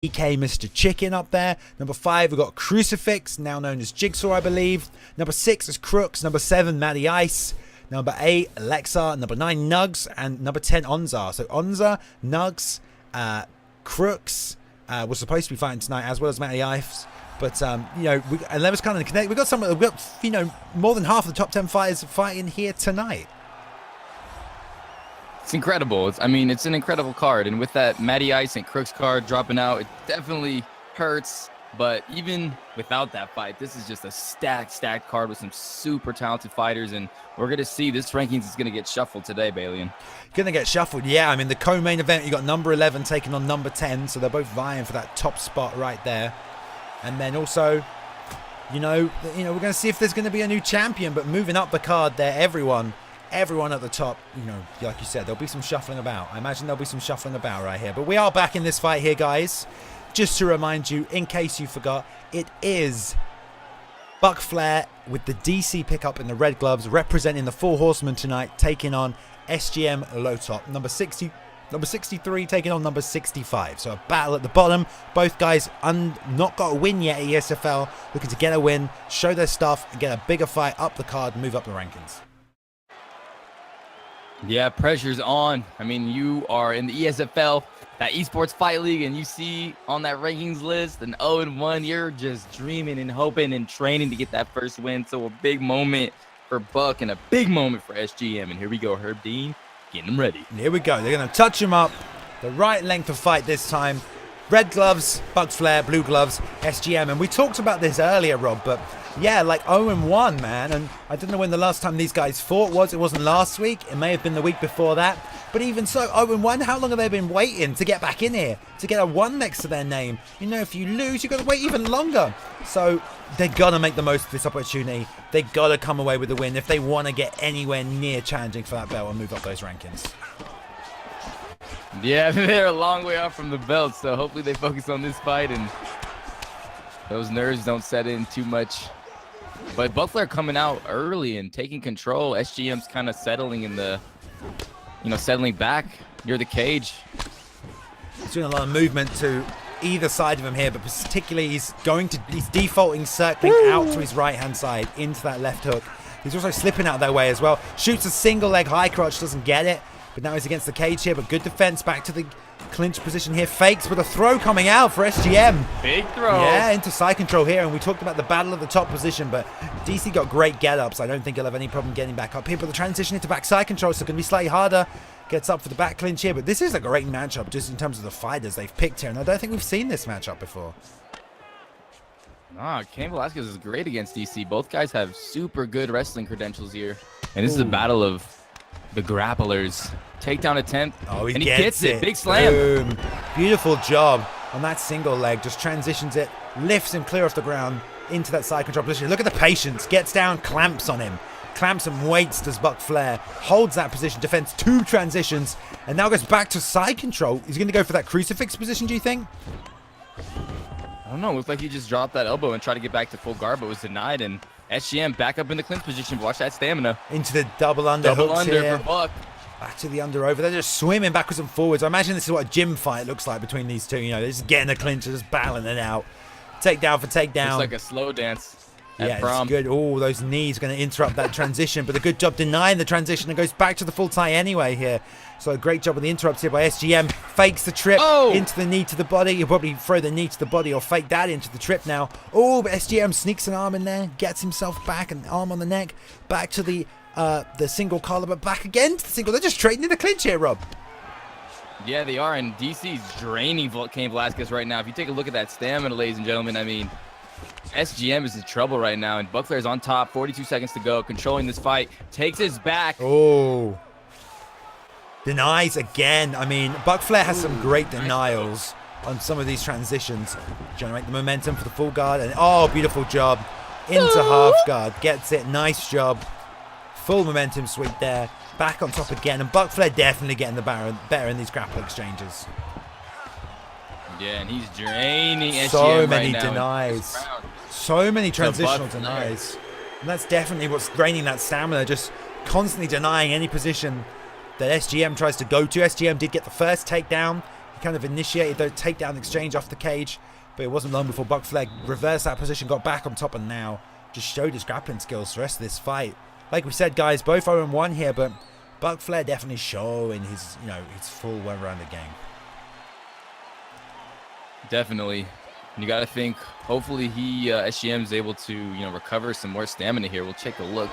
EK Mr. Chicken up there. Number 5, we've got Crucifix, now known as Jigsaw, I believe. Number 6 is Crooks. Number 7, Matty Ice. Number 8, Alexa. Number 9, Nugs. And number 10, Onza. So Onza, Nugs, Crooks was supposed to be fighting tonight, as well as Matty Ice. But, you know, and that was kind of connected. We've got, you know, more than half of the top 10 fighters fighting here tonight. It's incredible. I mean, it's an incredible card. And with that Matty Ice and Crooks card dropping out, it definitely hurts. But even without that fight, this is just a stacked card with some super talented fighters. And we're going to see this rankings is going to get shuffled today, Balian. Going to get shuffled, yeah. I mean, the co-main event, you got number 11 taking on number 10. So they're both vying for that top spot right there. And then also, you know, we're going to see if there's going to be a new champion. But moving up the card there, everyone at the top, you know, like you said, there'll be some shuffling about. I imagine there'll be some shuffling about right here. But we are back in this fight here, guys. Just to remind you, in case you forgot, it is Buck Flair with the DC pickup in the red gloves, representing the Four Horsemen tonight, taking on SGMLOTOP. Number 63 taking on number 65. So a battle at the bottom. Both guys not got a win yet at ESFL, looking to get a win, show their stuff, and get a bigger fight up the card, move up the rankings. Yeah, pressure's on. I mean, you are in the ESFL, that esports fight league, and you see on that rankings list an 0-1. You're just dreaming and hoping and training to get that first win. So a big moment for Buck and a big moment for SGM. And here we go, Herb Dean getting them ready. And here we go. They're going to touch him up. The right length of fight this time. Red gloves, Buck Flair, blue gloves, SGM. And we talked about this earlier, Rob, but yeah, like 0-1, man. And I don't know when the last time these guys fought was. It wasn't last week. It may have been the week before that. But even so, 0-1, how long have they been waiting to get back in here? To get a 1 next to their name? You know, if you lose, you've got to wait even longer. So they've got to make the most of this opportunity. They've got to come away with the win if they want to get anywhere near challenging for that belt and move up those rankings. Yeah, they're a long way off from the belt, so hopefully they focus on this fight and those nerves don't set in too much. But Buck Flair coming out early and taking control. SGM's kind of settling in the, settling back near the cage. He's doing a lot of movement to either side of him here, but particularly he's defaulting, circling out to his right-hand side into that left hook. He's also slipping out their way as well. Shoots a single leg high crotch, doesn't get it. But now he's against the cage here, but good defense back to the clinch position here. Fakes with a throw coming out for SGM. Big throw. Yeah, into side control here. And we talked about the battle of the top position, but DC got great get-ups. I don't think he'll have any problem getting back up here. But the transition into back side control is going to be slightly harder. Gets up for the back clinch here. But this is a great matchup just in terms of the fighters they've picked here. And I don't think we've seen this matchup before. Cain Velasquez is great against DC. Both guys have super good wrestling credentials here. And this is a battle of the grapplers. Takedown attempt. Oh, and he gets it. Big slam. Boom. Beautiful job on that single leg. Just transitions it, lifts him clear off the ground into that side control position. Look at the patience. Gets down, clamps on him. Clamps and waits, does Buck Flair. Holds that position, defends 2 transitions, and now goes back to side control. He's going to go for that crucifix position, do you think? I don't know. Looks like he just dropped that elbow and tried to get back to full guard, but was denied. And SGM back up in the clinch position. Watch that stamina. Into the double under Double hooks under here. for Buck. Back to the under over. They're just swimming backwards and forwards. I imagine this is what a gym fight looks like between these two. You know, they're just getting the clinch, they're just battling it out. Takedown for takedown. Looks like a slow dance at it's prom. good. Oh, those knees going to interrupt that transition, but a good job denying the transition and goes back to the full tie anyway here. So a great job on the interrupts here by SGM. Fakes the trip into the knee to the body. You'll probably throw the knee to the body or fake that into the trip now. Oh, but SGM sneaks an arm in there, gets himself back, an arm on the neck, back to the single collar, but back again to the single. They're just trading in the clinch here, Rob. Yeah, they are, and DC's draining Cain Velasquez right now. If you take a look at that stamina, ladies and gentlemen, I mean, SGM is in trouble right now, and Buck Flair's on top, 42 seconds to go, controlling this fight, takes his back. Oh. Denies again. I mean, Buck Flair has some great denials on some of these transitions. Generate the momentum for the full guard, and beautiful job. Into half guard, gets it, nice job. Full momentum sweep there. Back on top again, and Buck Flair definitely getting the better in these grapple exchanges. Yeah, and he's draining SGM so many right now denies. So many transitional denies. And that's definitely what's draining that stamina, just constantly denying any position that SGM tries to go to. SGM did get the first takedown. He kind of initiated the takedown exchange off the cage, but it wasn't long before Buck Flair reversed that position, got back on top, and now just showed his grappling skills for the rest of this fight. Like we said, guys, both 0-1 here, but Buck Flair definitely showing his, his full well-rounded game. Definitely. You got to think, hopefully SGM is able to, recover some more stamina here. We'll take a look.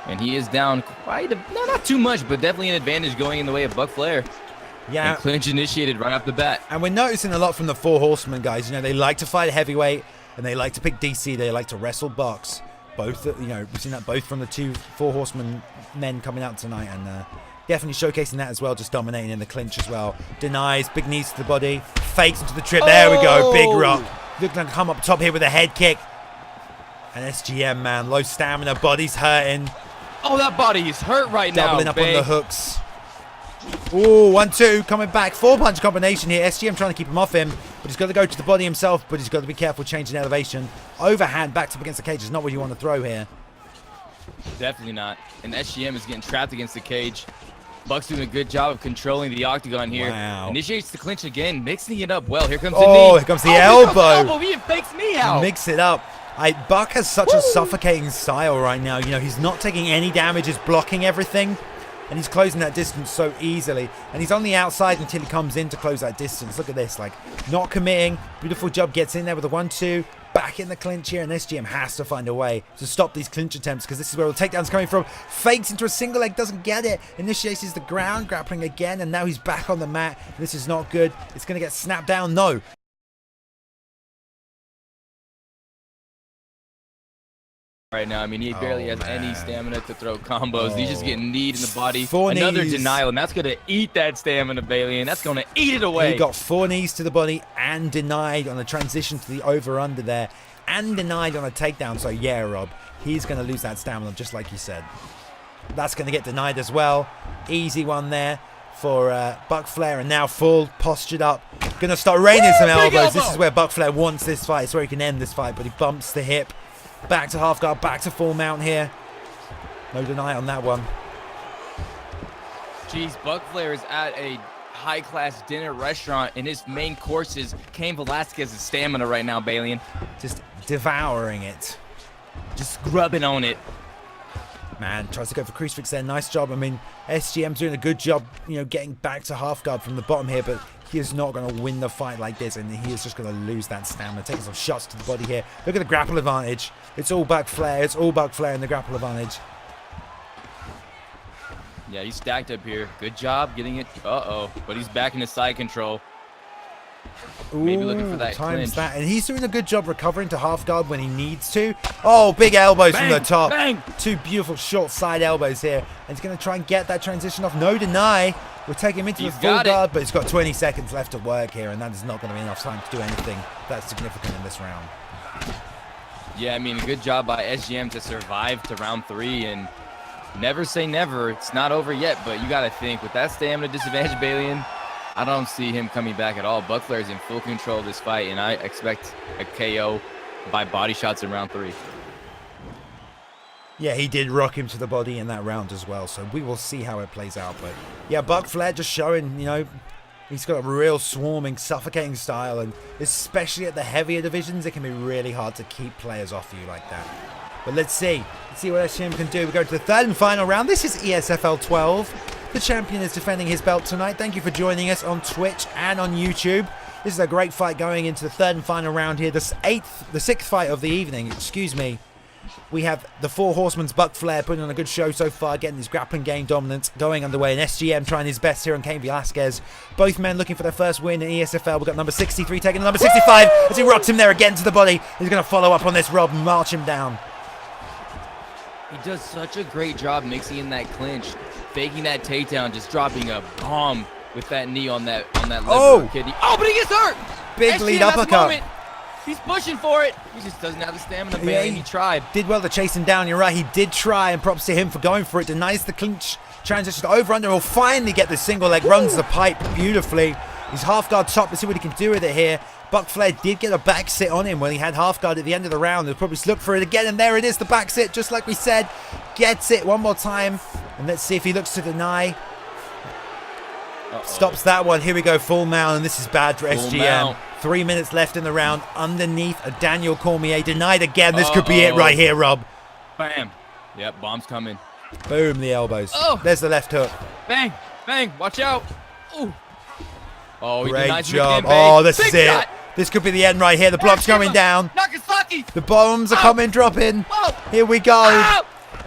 And he is down not too much, but definitely an advantage going in the way of Buck Flair. Yeah. And clinch initiated right off the bat. And we're noticing a lot from the Four Horsemen, guys. They like to fight heavyweight, and they like to pick DC. They like to wrestle Bucks. Both, we've seen that both from the two Four Horsemen men coming out tonight, and definitely showcasing that as well, just dominating in the clinch as well. Denies, big knees to the body, fakes into the trip. There we go, big rock. Looking like come up top here with a head kick. And SGM, man, low stamina, body's hurting. Oh, that body is hurt right now. Doubling up on the hooks. Ooh, 1-2, coming back. 4-punch combination here. SGM trying to keep him off him, but he's got to go to the body himself, but he's got to be careful changing elevation. Overhand, backed up against the cage is not what you want to throw here. Definitely not. And SGM is getting trapped against the cage. Buck's doing a good job of controlling the octagon here. Wow. Initiates the clinch again, mixing it up well. Here comes the knee. Oh, here comes the elbow. He fakes me out. Mix it up. Buck has such a suffocating style right now. He's not taking any damage, he's blocking everything, and he's closing that distance so easily. And he's on the outside until he comes in to close that distance. Look at this, not committing. Beautiful job, gets in there with a 1-2. Back in the clinch here, and SGM has to find a way to stop these clinch attempts, because this is where the takedown's coming from. Fakes into a single leg, doesn't get it. Initiates the ground, grappling again, and now he's back on the mat. This is not good. It's going to get snapped down. No. Right now, he barely has any stamina to throw combos. He's just getting kneed in the body. Four Another knees. denial, and that's going to eat that stamina, Bailey, and that's going to eat it away. He got 4 knees to the body and denied on the transition to the over-under there, and denied on a takedown. So yeah, Rob, he's going to lose that stamina, just like you said. That's going to get denied as well. Easy one there for Buck Flair, and now full postured up. Going to start raining some elbows. This is where Buck Flair wants this fight. It's where he can end this fight, but he bumps the hip. Back to half guard, back to full mount here. No deny on that one. Jeez, Buck Flair is at a high-class dinner restaurant, and his main course is Cain Velasquez's stamina right now, Balian. Just devouring it. Just grubbing on it. Man, tries to go for crucifix there. Nice job. SGM's doing a good job, getting back to half guard from the bottom here, but he is not going to win the fight like this, and he is just going to lose that stamina. Taking some shots to the body here. Look at the grapple advantage. It's all Buck Flair. It's all Buck Flair in the grapple advantage. Yeah, he's stacked up here. Good job getting it. Uh-oh. But he's back into side control. Maybe looking for that clinch. That. And he's doing a good job recovering to half guard when he needs to. Oh, big elbows from the top. Bang. 2 beautiful short side elbows here. And he's going to try and get that transition off. No deny. We'll take him into the full guard, but he's got 20 seconds left to work here, and that is not going to be enough time to do anything that's significant in this round. Yeah, a good job by SGM to survive to round 3, and never say never. It's not over yet, but you got to think, with that stamina disadvantage, Balian, I don't see him coming back at all. Buck Flair is in full control of this fight, and I expect a KO by body shots in round 3. Yeah, he did rock him to the body in that round as well, so we will see how it plays out. But yeah, Buck Flair just showing, he's got a real swarming, suffocating style, and especially at the heavier divisions, it can be really hard to keep players off you like that. But let's see. Let's see what SGM can do. We go to the 3rd and final round. This is ESFL 12. The champion is defending his belt tonight. Thank you for joining us on Twitch and on YouTube. This is a great fight going into the 3rd and final round here. The 6th fight of the evening, We have the Four Horsemen's Buck Flair putting on a good show so far, getting his grappling game dominance going underway, and SGM trying his best here on Cain Velasquez. Both men looking for their first win in ESFL. We've got number 63 taking number 65 as he rocks him there again to the body. He's going to follow up on this, Rob, and march him down. He does such a great job mixing in that clinch, faking that takedown, just dropping a bomb with that knee on that left kidney. Oh, but he gets hurt! Big SGM lead uppercut. He's pushing for it. He just doesn't have the stamina, man. He tried. Did well to chase him down. You're right. He did try, and props to him for going for it. Denies the clinch. Transitions over under. Will finally get the single leg. Runs the pipe beautifully. He's half guard top. Let's see what he can do with it here. Buck Flair did get a back sit on him when he had half guard at the end of the round. He'll probably look for it again, and there it is. The back sit, just like we said. Gets it one more time, and let's see if he looks to deny. Stops that one. Here we go, full mount, and this is bad for Full SGM. mount. 3 minutes left in the round. Underneath a Daniel Cormier. Denied again. This could be it right here, Rob. Bam. Yep, bomb's coming. Boom, the elbows. Oh. There's the left hook. Bang, bang, watch out. Ooh. Oh, he Great denies him job. again, babe. Oh, this Big is it. shot. This could be the end right here. The block's coming down. Nagasaki. The bombs are coming, dropping. Oh. Here we go. Ah.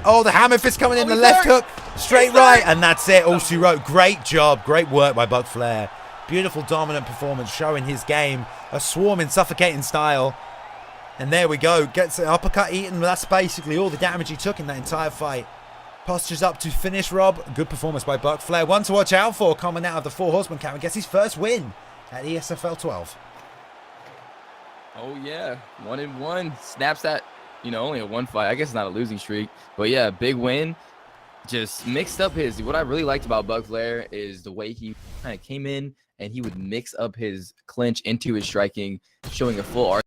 Oh, the hammer fist coming in. The he's left hurt. hook. Straight He's right. hurt. And that's it. All she wrote. Great job. Great work by Buck Flair. Beautiful, dominant performance showing his game. A swarming, suffocating style. And there we go. Gets an uppercut eaten. That's basically all the damage he took in that entire fight. Postures up to finish, Rob. Good performance by Buck Flair. One to watch out for coming out of the Four Horsemen camp and gets his first win at ESFL 12. Oh, yeah. 1-1. Snaps that, only a one fight. I guess it's not a losing streak. But, yeah, big win. Just mixed up his. What I really liked about Buck Flair is the way he kind of came in and he would mix up his clinch into his striking, showing a full arc.